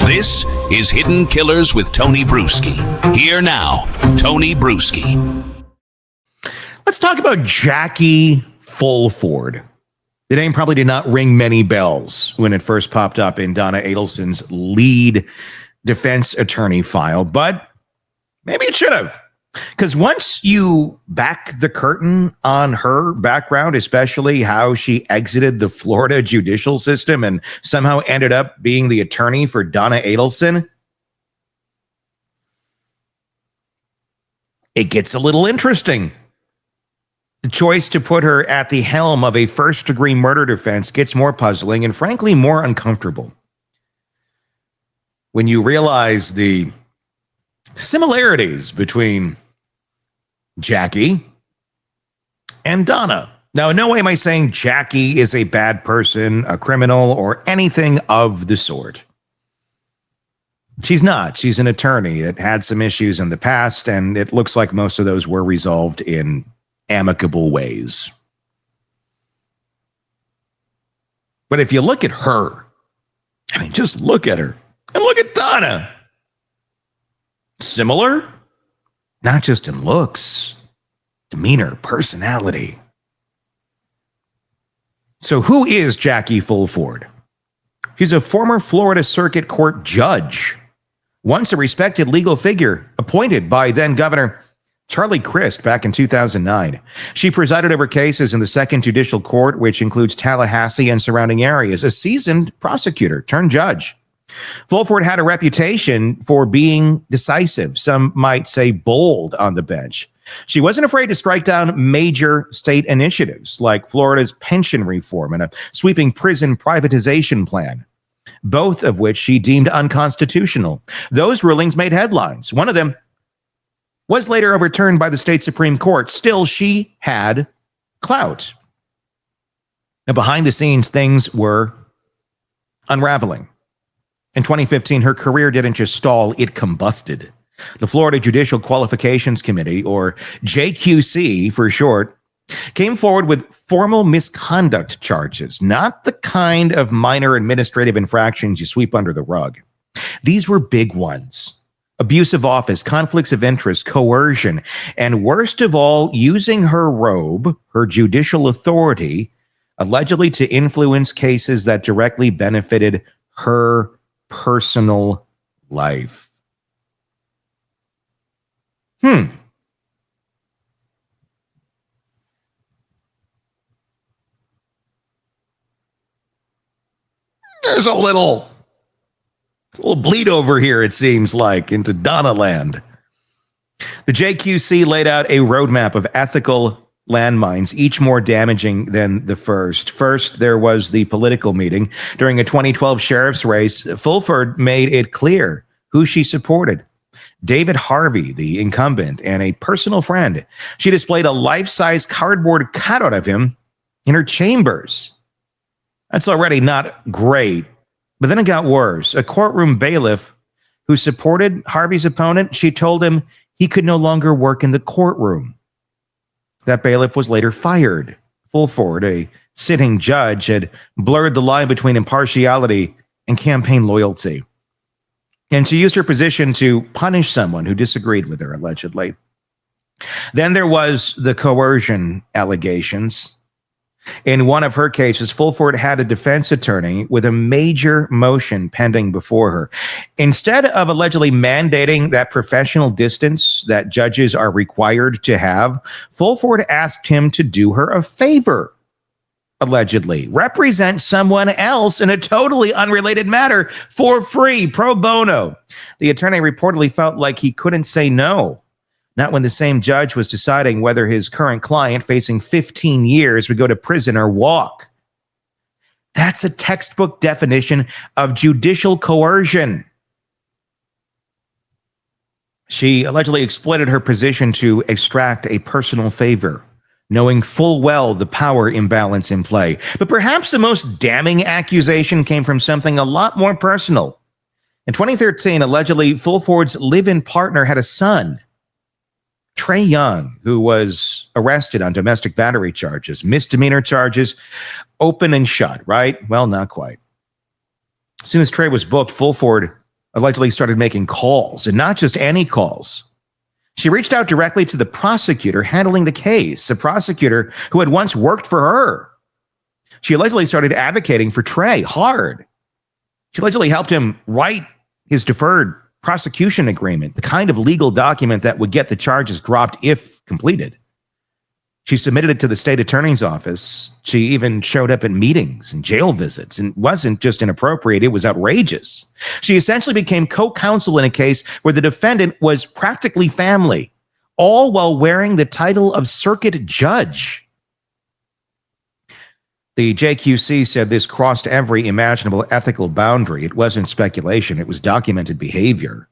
This is Hidden Killers with Tony Bruschi. Here now, Tony Bruschi. Let's talk about Jackie Fulford. The name probably did not ring many bells when it first popped up in Donna Adelson's lead defense attorney file, but maybe it should have. Because once you back the curtain on her background, especially how she exited the Florida judicial system and somehow ended up being the attorney for Donna Adelson, it gets a little interesting. The choice to put her at the helm of a first-degree murder defense gets more puzzling and, frankly, more uncomfortable when you realize the similarities between Jackie and Donna. Now, in no way am I saying Jackie is a bad person, a criminal, or anything of the sort. She's not. She's an attorney that had some issues in the past, and it looks like most of those were resolved in amicable ways. But if you look at her, I mean, just look at her and look at Donna. Similar? Not just in looks, demeanor, personality. So who is Jackie Fulford? She's a former Florida Circuit Court judge, once a respected legal figure appointed by then Governor Charlie Crist back in 2009. She presided over cases in the Second Judicial Court, which includes Tallahassee and surrounding areas, a seasoned prosecutor turned judge. Fulford had a reputation for being decisive, some might say bold on the bench. She wasn't afraid to strike down major state initiatives like Florida's pension reform and a sweeping prison privatization plan, both of which she deemed unconstitutional. Those rulings made headlines. One of them was later overturned by the state Supreme Court. Still, she had clout. Now, behind the scenes, things were unraveling. In 2015, her career didn't just stall, it combusted. The Florida Judicial Qualifications Committee, or JQC for short, came forward with formal misconduct charges, not the kind of minor administrative infractions you sweep under the rug. These were big ones. Abuse of office, conflicts of interest, coercion, and worst of all, using her robe, her judicial authority, allegedly to influence cases that directly benefited her personal life. There's a little bleed over here, it seems like, into Donna land. The JQC laid out a roadmap of ethical landmines, each more damaging than the first. First, there was the political meeting. During a 2012 sheriff's race, Fulford made it clear who she supported. David Harvey, the incumbent, and a personal friend. She displayed a life-size cardboard cutout of him in her chambers. That's already not great. But then it got worse. A courtroom bailiff who supported Harvey's opponent, she told him he could no longer work in the courtroom. That bailiff was later fired. Fulford, a sitting judge, had blurred the line between impartiality and campaign loyalty. And she used her position to punish someone who disagreed with her, allegedly. Then there was the coercion allegations. In one of her cases, Fulford had a defense attorney with a major motion pending before her. Instead of allegedly mandating that professional distance that judges are required to have, Fulford asked him to do her a favor, allegedly, represent someone else in a totally unrelated matter for free, pro bono. The attorney reportedly felt like he couldn't say no. Not when the same judge was deciding whether his current client, facing 15 years, would go to prison or walk. That's a textbook definition of judicial coercion. She allegedly exploited her position to extract a personal favor, knowing full well the power imbalance in play. But perhaps the most damning accusation came from something a lot more personal. In 2013, allegedly, Fulford's live-in partner had a son, Trey Young, who was arrested on domestic battery charges, misdemeanor charges, open and shut, right? Well, not quite. As soon as Trey was booked, Fulford allegedly started making calls, and not just any calls. She reached out directly to the prosecutor handling the case, a prosecutor who had once worked for her. She allegedly started advocating for Trey hard. She allegedly helped him write his deferred prosecution agreement, the kind of legal document that would get the charges dropped if completed. She submitted it to the state attorney's office. She even showed up at meetings and jail visits, and wasn't just inappropriate, it was outrageous. She essentially became co-counsel in a case where the defendant was practically family, all while wearing the title of circuit judge. The JQC said this crossed every imaginable ethical boundary. It wasn't speculation, it was documented behavior.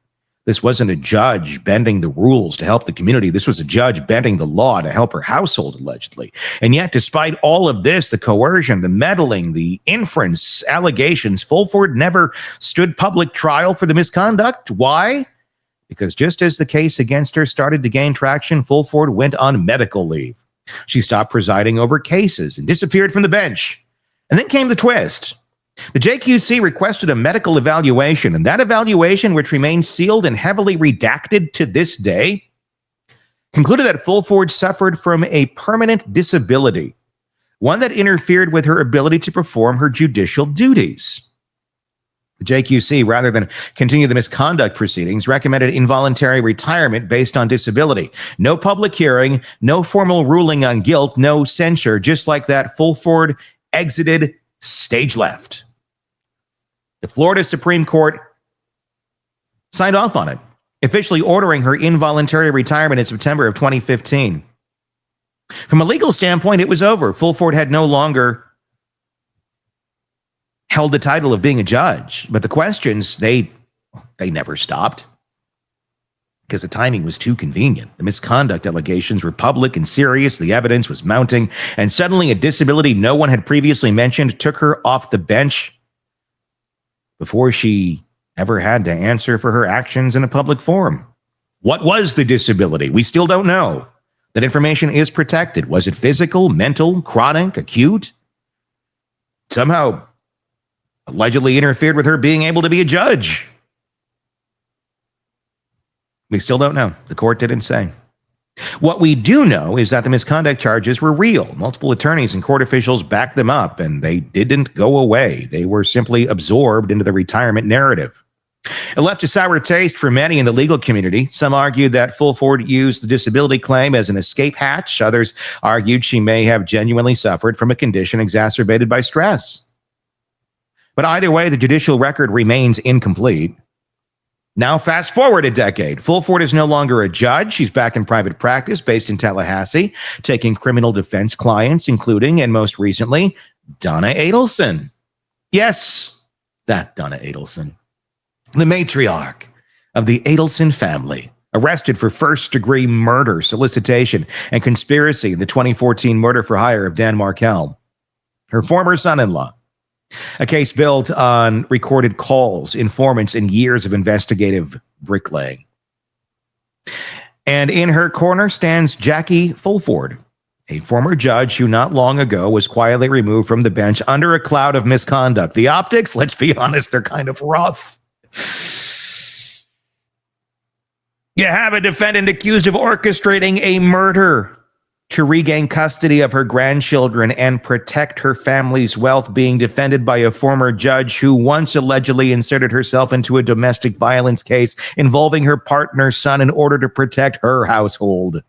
This wasn't a judge bending the rules to help the community. This was a judge bending the law to help her household, allegedly. And yet, despite all of this, the coercion, the meddling, the inference, allegations, Fulford never stood public trial for the misconduct. Why? Because just as the case against her started to gain traction, Fulford went on medical leave. She stopped presiding over cases and disappeared from the bench. And then came the twist. The JQC requested a medical evaluation, and that evaluation, which remains sealed and heavily redacted to this day, concluded that Fulford suffered from a permanent disability, one that interfered with her ability to perform her judicial duties. The JQC, rather than continue the misconduct proceedings, recommended involuntary retirement based on disability. No public hearing, no formal ruling on guilt, no censure. Just like that, Fulford exited stage left. The Florida Supreme Court signed off on it, officially ordering her involuntary retirement in September of 2015. From a legal standpoint, it was over. Fulford had no longer held the title of being a judge, but the questions, they never stopped because the timing was too convenient. The misconduct allegations were public and serious. The evidence was mounting, and suddenly a disability no one had previously mentioned took her off the bench before she ever had to answer for her actions in a public forum. What was the disability? We still don't know. That information is protected. Was it physical, mental, chronic, acute? Somehow allegedly interfered with her being able to be a judge. We still don't know. The court didn't say. What we do know is that the misconduct charges were real. Multiple attorneys and court officials backed them up, and they didn't go away. They were simply absorbed into the retirement narrative. It left a sour taste for many in the legal community. Some argued that Fulford used the disability claim as an escape hatch. Others argued she may have genuinely suffered from a condition exacerbated by stress. But either way, the judicial record remains incomplete. Now, fast forward a decade. Fulford is no longer a judge. She's back in private practice based in Tallahassee, taking criminal defense clients, including, and most recently, Donna Adelson. Yes, that Donna Adelson. The matriarch of the Adelson family, arrested for first-degree murder, solicitation, and conspiracy in the 2014 murder for hire of Dan Markel. Her former son-in-law. A case built on recorded calls, informants, and years of investigative bricklaying. And in her corner stands Jackie Fulford, a former judge who not long ago was quietly removed from the bench under a cloud of misconduct. The optics, let's be honest, they're kind of rough. You have a defendant accused of orchestrating a murder to regain custody of her grandchildren and protect her family's wealth, being defended by a former judge who once allegedly inserted herself into a domestic violence case involving her partner's son in order to protect her household.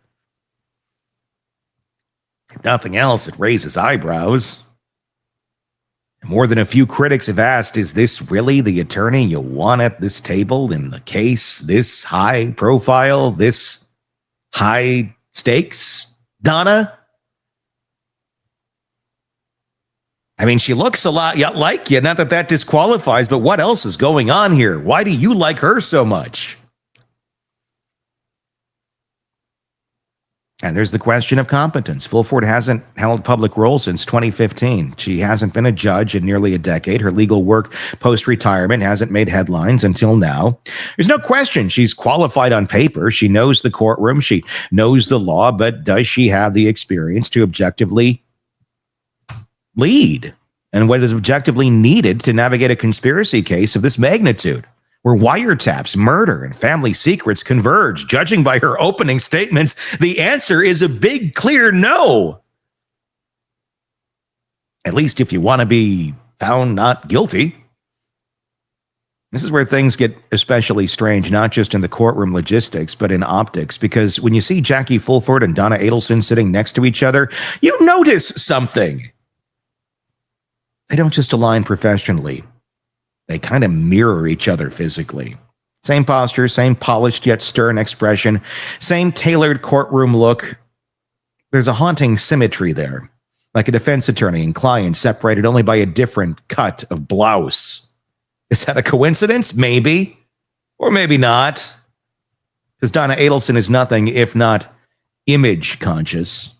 If nothing else, it raises eyebrows. More than a few critics have asked, is this really the attorney you want at this table in the case this high profile, this high stakes? Donna? I mean, she looks a lot like you. Not that that disqualifies, but what else is going on here? Why do you like her so much? And there's the question of competence. Fulford hasn't held public role since 2015. She hasn't been a judge in nearly a decade. Her legal work post-retirement hasn't made headlines until now. There's no question she's qualified on paper. She knows the courtroom. She knows the law, but does she have the experience to objectively lead? And what is objectively needed to navigate a conspiracy case of this magnitude? where wiretaps, murder, and family secrets converge. Judging by her opening statements, the answer is a big, clear no. At least if you want to be found not guilty. This is where things get especially strange, not just in the courtroom logistics, but in optics, because when you see Jackie Fulford and Donna Adelson sitting next to each other, you notice something. They don't just align professionally. They kind of mirror each other physically. Same posture, same polished yet stern expression, same tailored courtroom look. There's a haunting symmetry there, like a defense attorney and client separated only by a different cut of blouse. Is that a coincidence? Maybe. Or maybe not. Because Donna Adelson is nothing if not image conscious.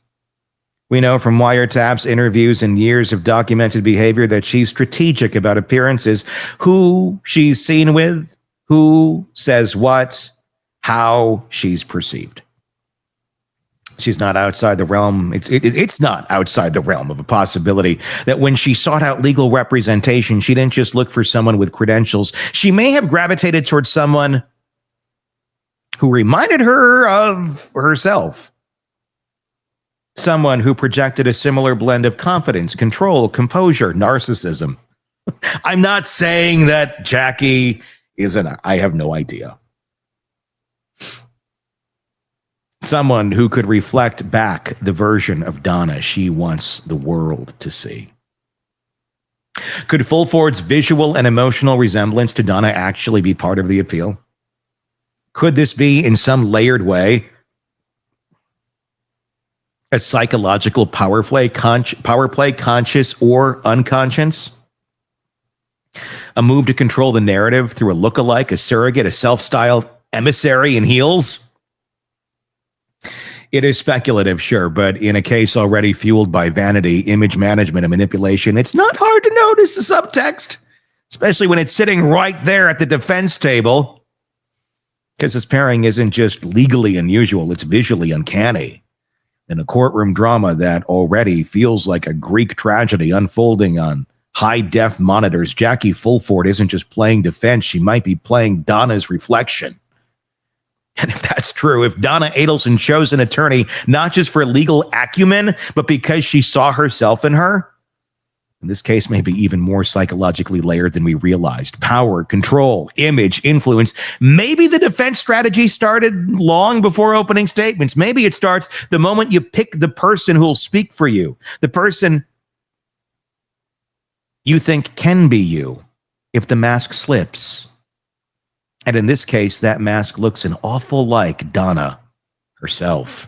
We know from wiretaps, interviews, and years of documented behavior that she's strategic about appearances, who she's seen with, who says what, how she's perceived. She's not outside the realm. It's not outside the realm of a possibility that when she sought out legal representation, she didn't just look for someone with credentials. She may have gravitated towards someone who reminded her of herself. Someone who projected a similar blend of confidence, control, composure, narcissism. I'm not saying that Jackie isn't. I have no idea. Someone who could reflect back the version of Donna she wants the world to see. Could Fulford's visual and emotional resemblance to Donna actually be part of the appeal? Could this be, in some layered way, a psychological power play, conscious or unconscious? A move to control the narrative through a lookalike, a surrogate, a self-styled emissary in heels? It is speculative, sure, but in a case already fueled by vanity, image management, and manipulation, it's not hard to notice the subtext, especially when it's sitting right there at the defense table. Because this pairing isn't just legally unusual, it's visually uncanny. In a courtroom drama that already feels like a Greek tragedy unfolding on high-def monitors, Jackie Fulford isn't just playing defense, she might be playing Donna's reflection. And if that's true, if Donna Adelson chose an attorney not just for legal acumen, but because she saw herself in her, in this case may be even more psychologically layered than we realized. Power, control, image, influence. Maybe the defense strategy started long before opening statements. Maybe it starts the moment you pick the person who will speak for you, the person you think can be you if the mask slips. And in this case, that mask looks an awful like Donna herself.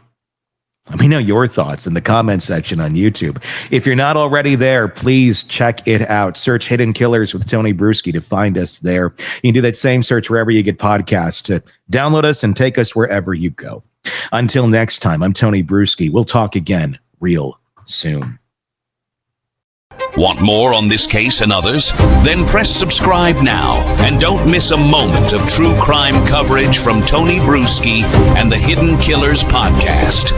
Let me know your thoughts in the comment section on YouTube. If you're not already there, please check it out. Search Hidden Killers with Tony Bruschi to find us there. You can do that same search wherever you get podcasts to download us and take us wherever you go. Until next time, I'm Tony Bruschi. We'll talk again real soon. Want more on this case and others? Then press subscribe now and don't miss a moment of true crime coverage from Tony Bruschi and the Hidden Killers podcast.